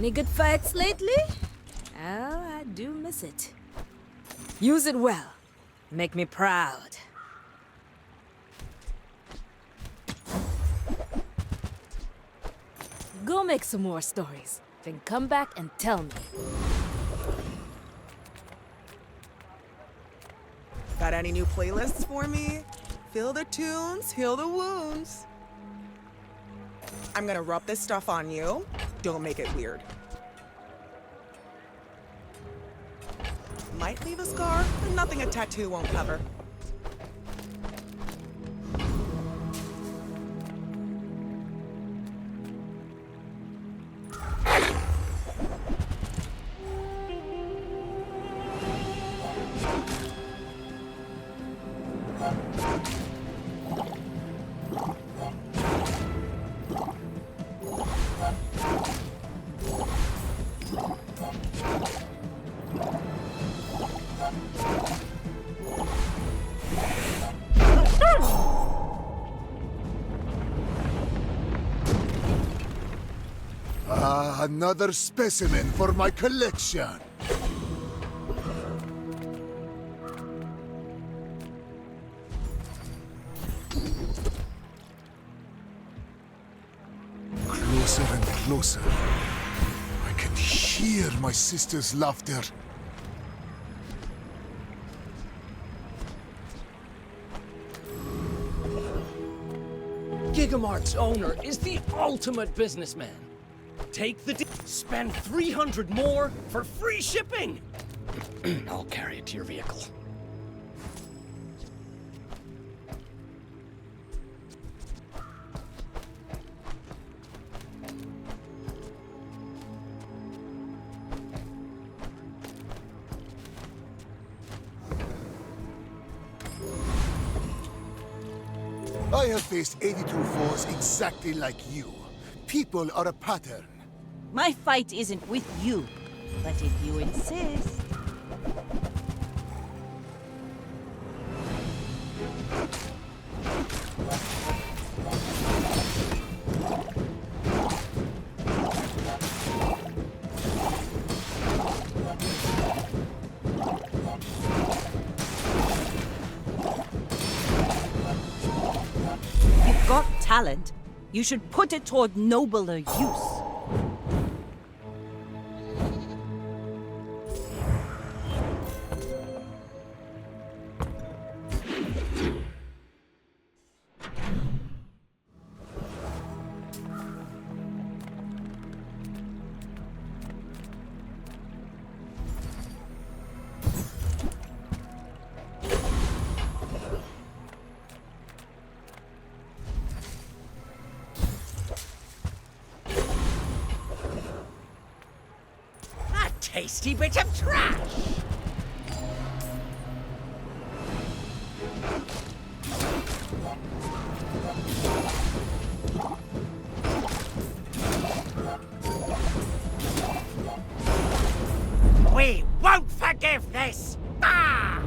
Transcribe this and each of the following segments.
Any good fights lately? Oh, I do miss it. Use it well. Make me proud. Go make some more stories, then come back and tell me. Got any new playlists for me? Feel the tunes, heal the wounds. I'm gonna rub this stuff on you. Don't make it weird. Might leave a scar, but nothing a tattoo won't cover. Another specimen for my collection. Closer and closer. I can hear my sister's laughter. Gigamart's owner is the ultimate businessman. Take the spend 300 more for free shipping. I'll carry it to your vehicle. I have faced 82 foes exactly like you. People are a pattern. My fight isn't with you, but if you insist... You've got talent. You should put it toward nobler use. Tasty bit of trash! We won't forgive this! Ah!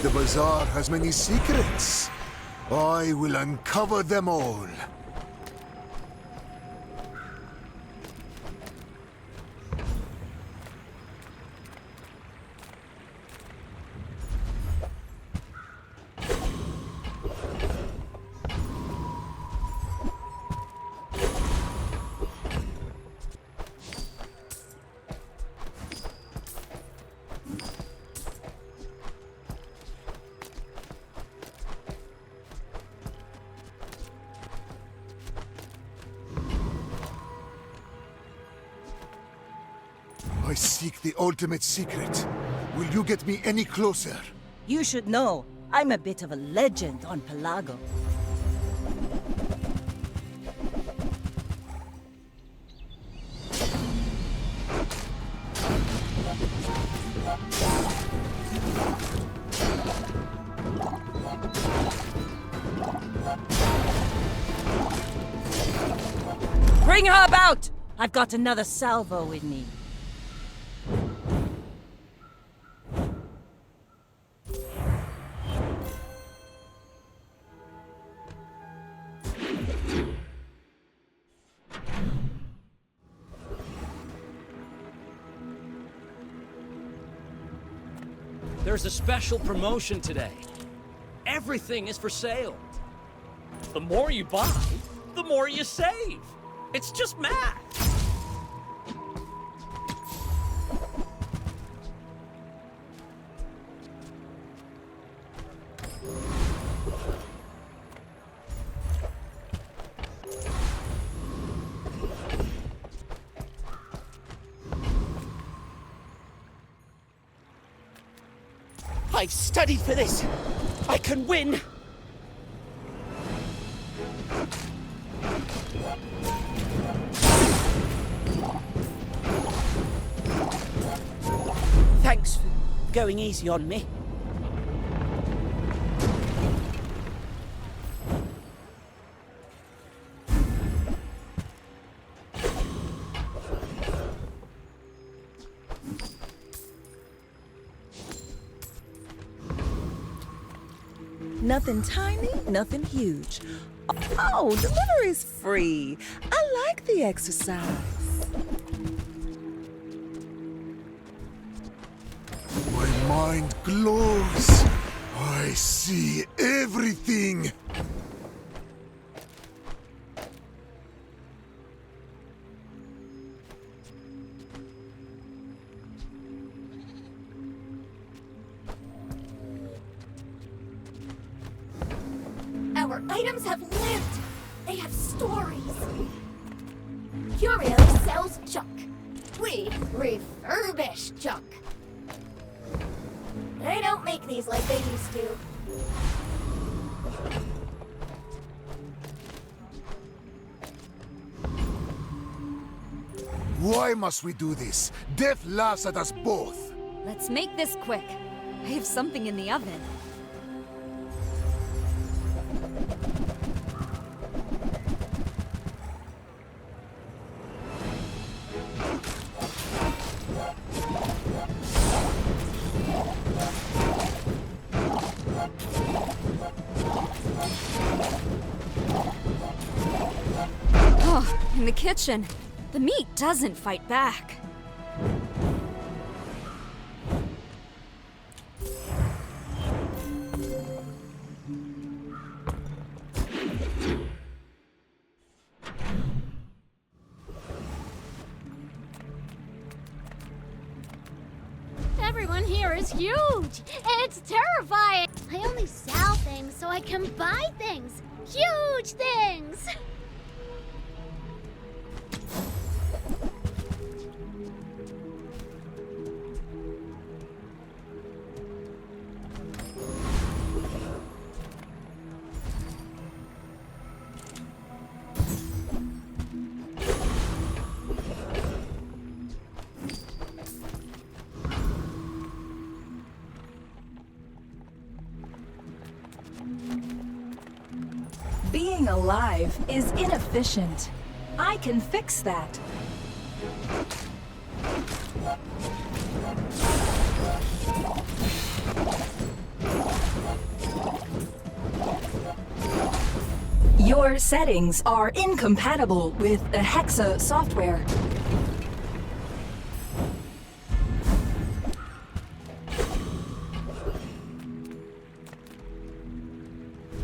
The Bazaar has many secrets. I will uncover them all. I seek the ultimate secret. Will you get me any closer? You should know, I'm a bit of a legend on Pelago. Bring her about! I've got another salvo in me. There's a special promotion today. Everything is for sale. The more you buy, the more you save. It's just math. I've studied for this. I can win. Thanks for going easy on me. Nothing tiny, nothing huge. Oh, delivery's free. I like the exercise. My mind glows. I see everything. Our items have lived. They have stories. Curio sells junk. We refurbish junk. They don't make these like they used to. Why must we do this? Death laughs at us both. Let's make this quick. I have something in the oven. Oh, in the kitchen. The meat doesn't fight back. Everyone here is huge. It's terrifying. I only sell things so I can buy things. Huge things. Being alive is inefficient. I can fix that. Your settings are incompatible with the Hexa software.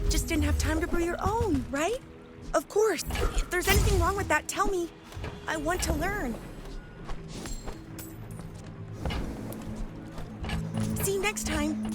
Just didn't have time to brew your own, right? Of course. If there's anything wrong with that, tell me. I want to learn. See you next time.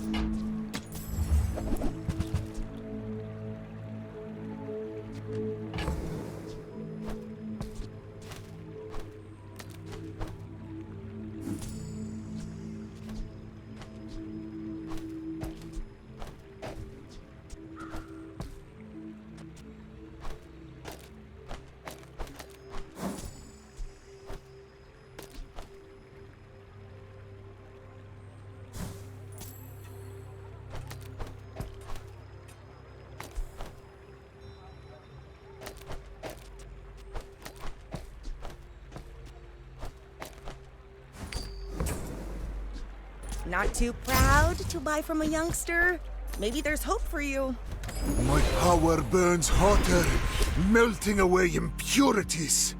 Not too proud to buy from a youngster? Maybe there's hope for you. My power burns hotter, melting away impurities.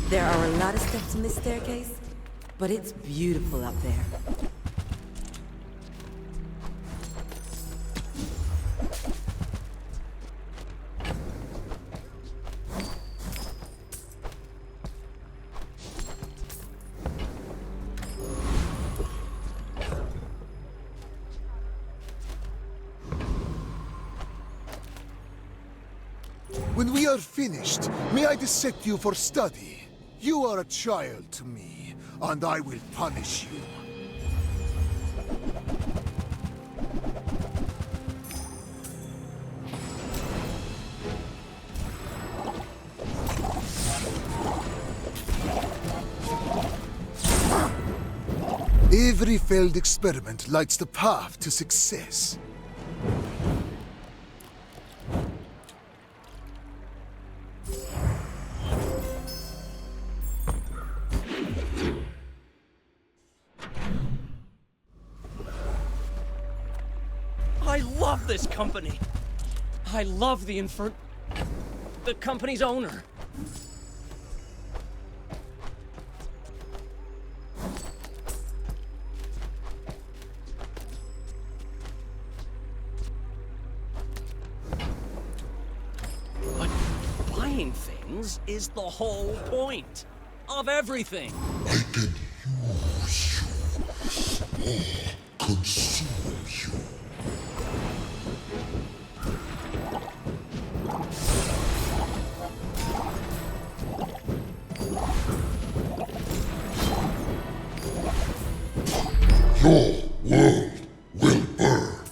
There are a lot of steps in this staircase, but it's beautiful up there. When we are finished, may I dissect you for study? You are a child to me, and I will punish you. Every failed experiment lights the path to success. I love this company. I love the company's owner. But buying things is the whole point of everything. I can use you or consume you. Your world will burn.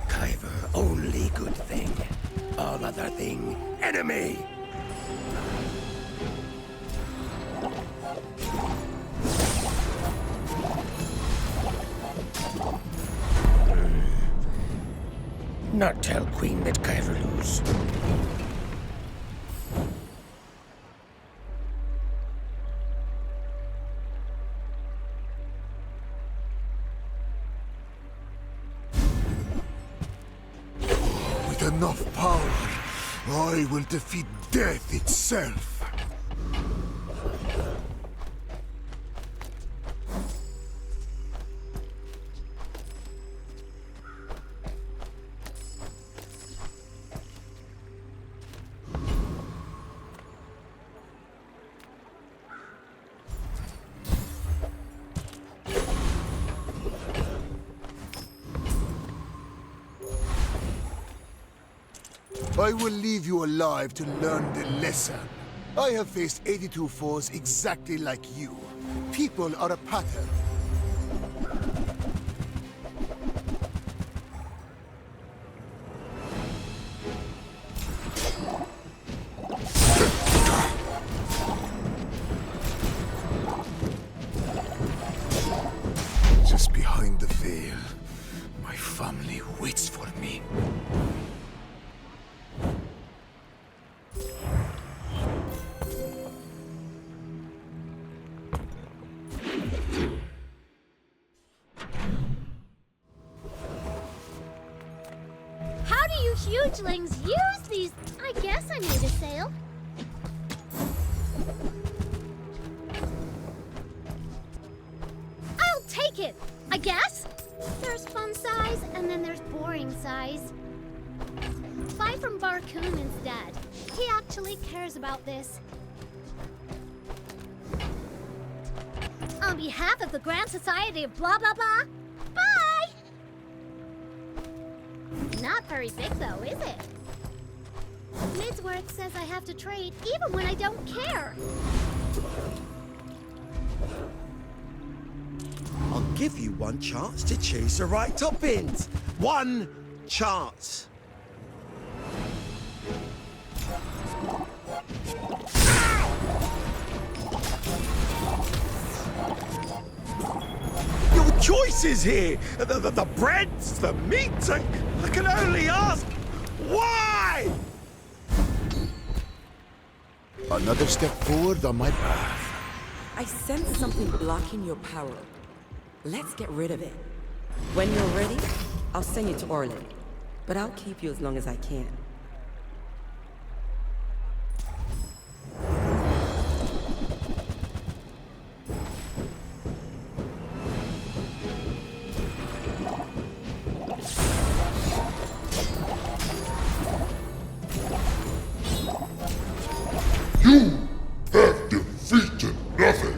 Kyver, only good thing. All other thing, enemy. Not tell Queen that Kyver lose. With enough power, I will defeat death itself. I will leave you alive to learn the lesson. I have faced 82 foes exactly like you. People are a pattern. Just behind the veil, my family waits for me. How do you hugelings use these? I guess I made a sale. I'll take it, I guess. There's fun size, and then there's boring size. Buy from Barcoon instead. He actually cares about this. On behalf of the Grand Society of blah blah blah, bye! Not very big though, is it? Midsworth says I have to trade even when I don't care. I'll give you one chance to choose the right toppings. One chance. You choices here. The breads, the meats. I can only ask, why? Another step forward on my path. I sense something blocking your power. Let's get rid of it. When you're ready, I'll send you to Orland. But I'll keep you as long as I can. You have defeated nothing.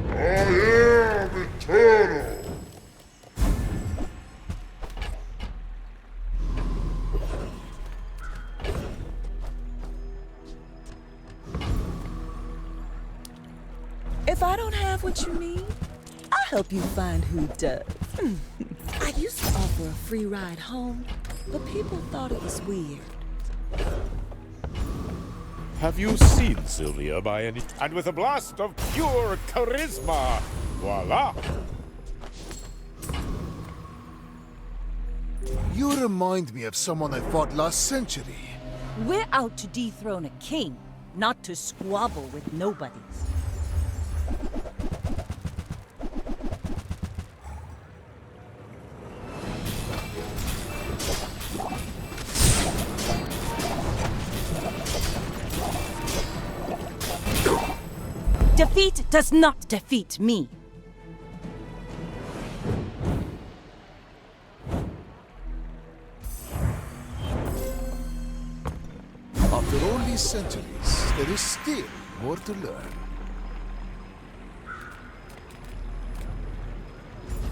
I am eternal. If I don't have what you need, I'll help you find who does. I used to offer a free ride home, but people thought it was weird. Have you seen Sylvia by any... And with a blast of pure charisma, voila! You remind me of someone I fought last century. We're out to dethrone a king, not to squabble with nobodies. Defeat does not defeat me. After all these centuries, there is still more to learn.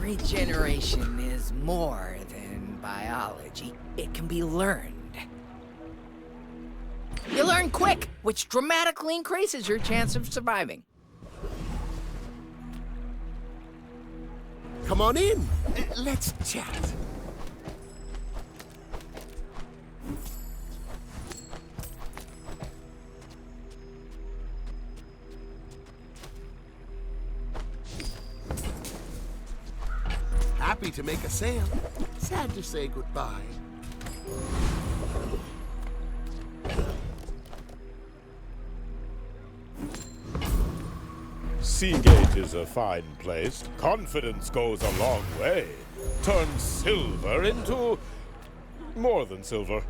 Regeneration is more than biology. It can be learned. You learn quick, which dramatically increases your chance of surviving. Come on in. Let's chat. Happy to make a sale. Sad to say goodbye. Seagate is a fine place. Confidence goes a long way. Turns silver into... more than silver.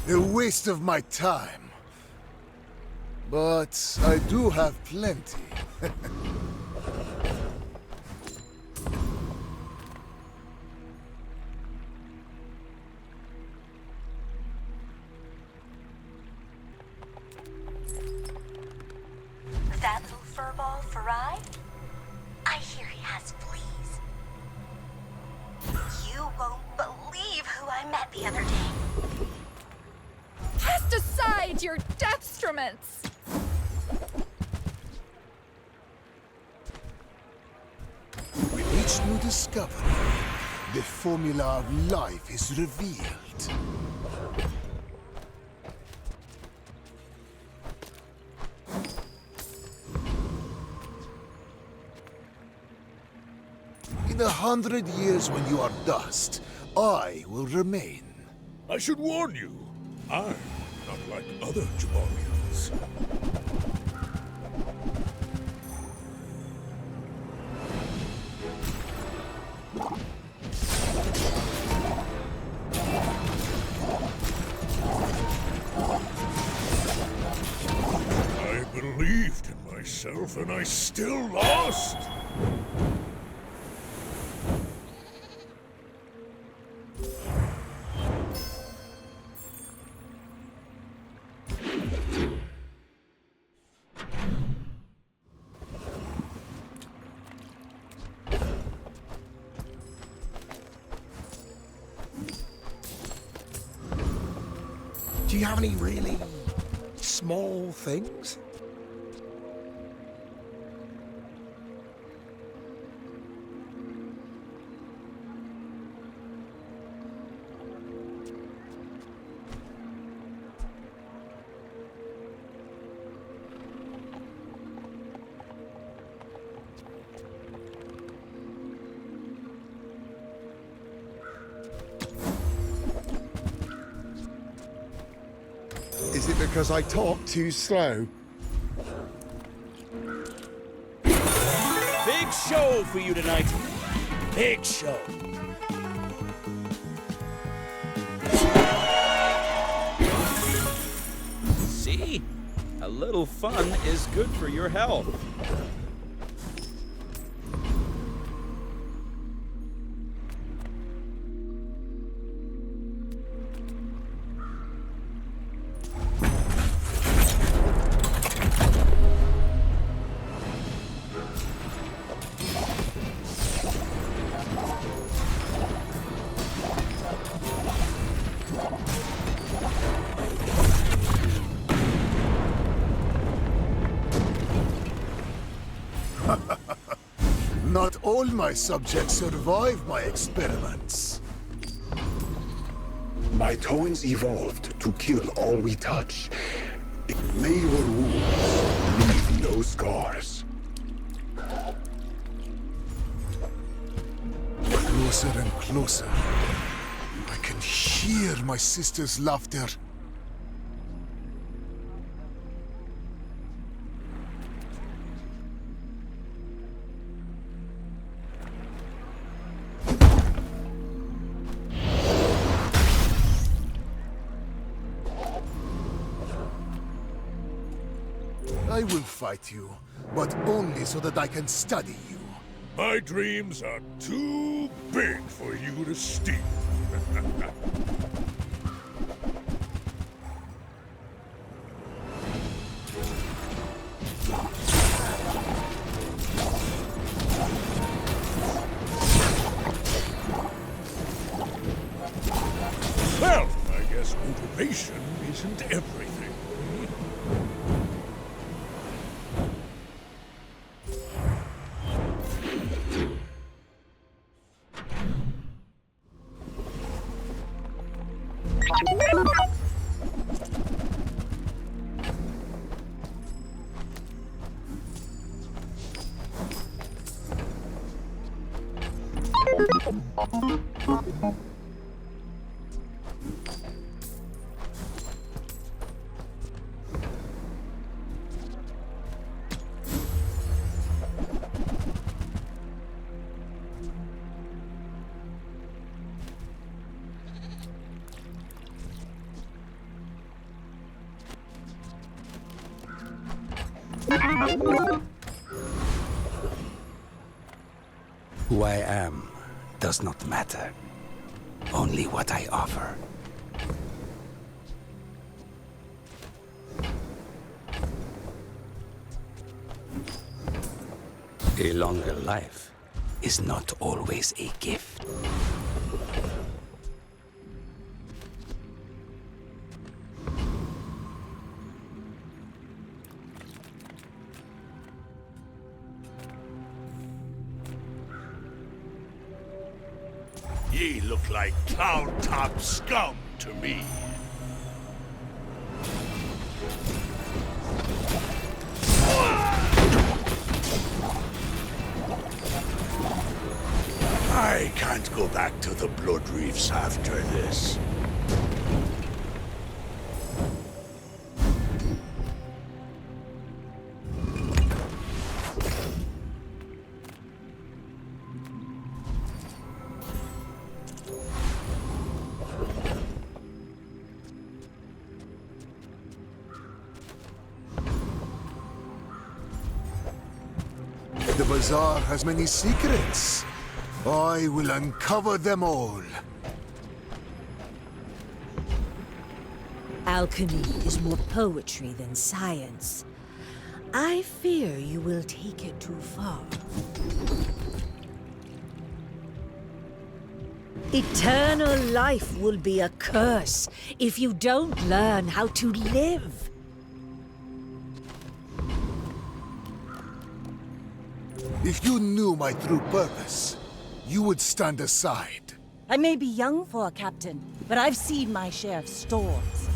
A waste of my time. But I do have plenty. That little furball Farai? I hear he has fleas. You won't believe who I met the other day. Cast aside your deathstruments! With each new discovery, the formula of life is revealed. In 100 years when you are dust, I will remain. I should warn you, I'm not like other Jabarians. I believed in myself and I still lost. Do you have any really small things? Is it because I talk too slow? Big show for you tonight. Big show. See? A little fun is good for your health. Not all my subjects survive my experiments. My tones evolved to kill all we touch. May your wounds leave no scars. Closer and closer. I can hear my sister's laughter. I will fight you, but only so that I can study you. My dreams are too big for you to steal. Well, I guess motivation isn't everything. Who I am does not matter. Only what I offer. A longer life is not always a gift. Ye look like cloud-top scum to me. I can't go back to the Blood Reefs after this. The Bazaar has many secrets. I will uncover them all. Alchemy is more poetry than science. I fear you will take it too far. Eternal life will be a curse if you don't learn how to live. If you knew my true purpose, you would stand aside. I may be young for a captain, but I've seen my share of storms.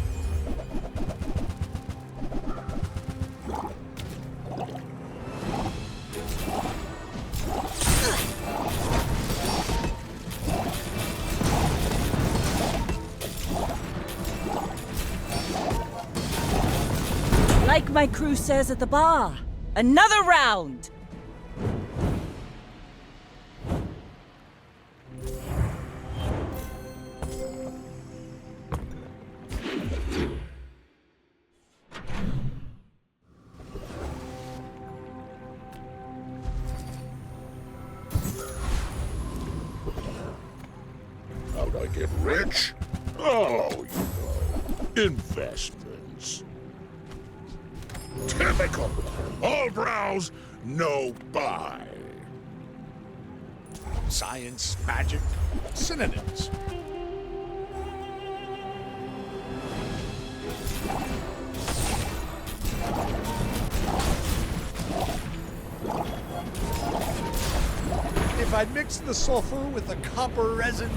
Like my crew says at the bar, another round! How'd I get rich? Oh, you know, investments. Typical. All browse, no buy. Science, magic, synonyms. If I mix the sulfur with the copper resin,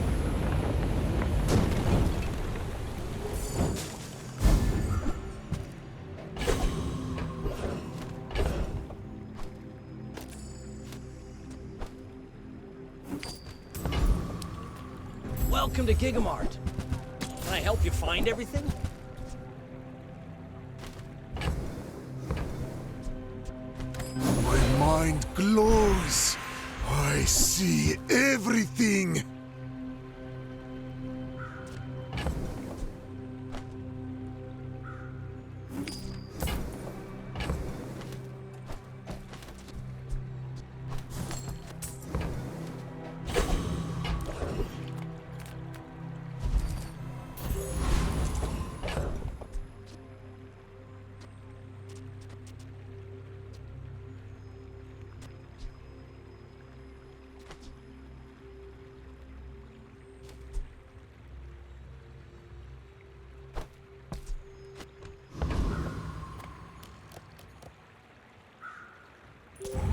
Welcome to Gigamart. Can I help you find everything? My mind glows. I see everything.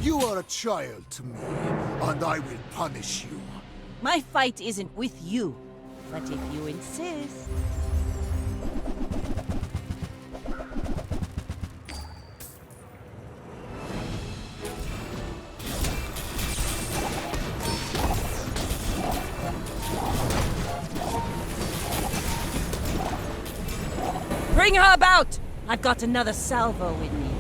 You are a child to me, and I will punish you. My fight isn't with you, but if you insist... Bring her about! I've got another salvo with me.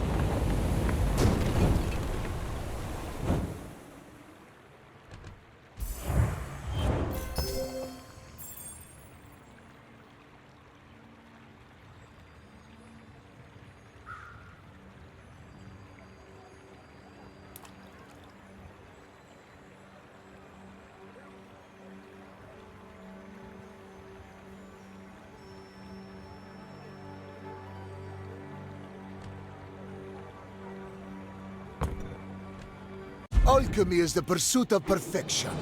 Alchemy is the pursuit of perfection.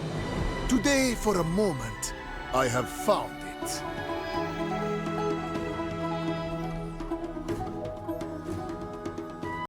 Today, for a moment, I have found it.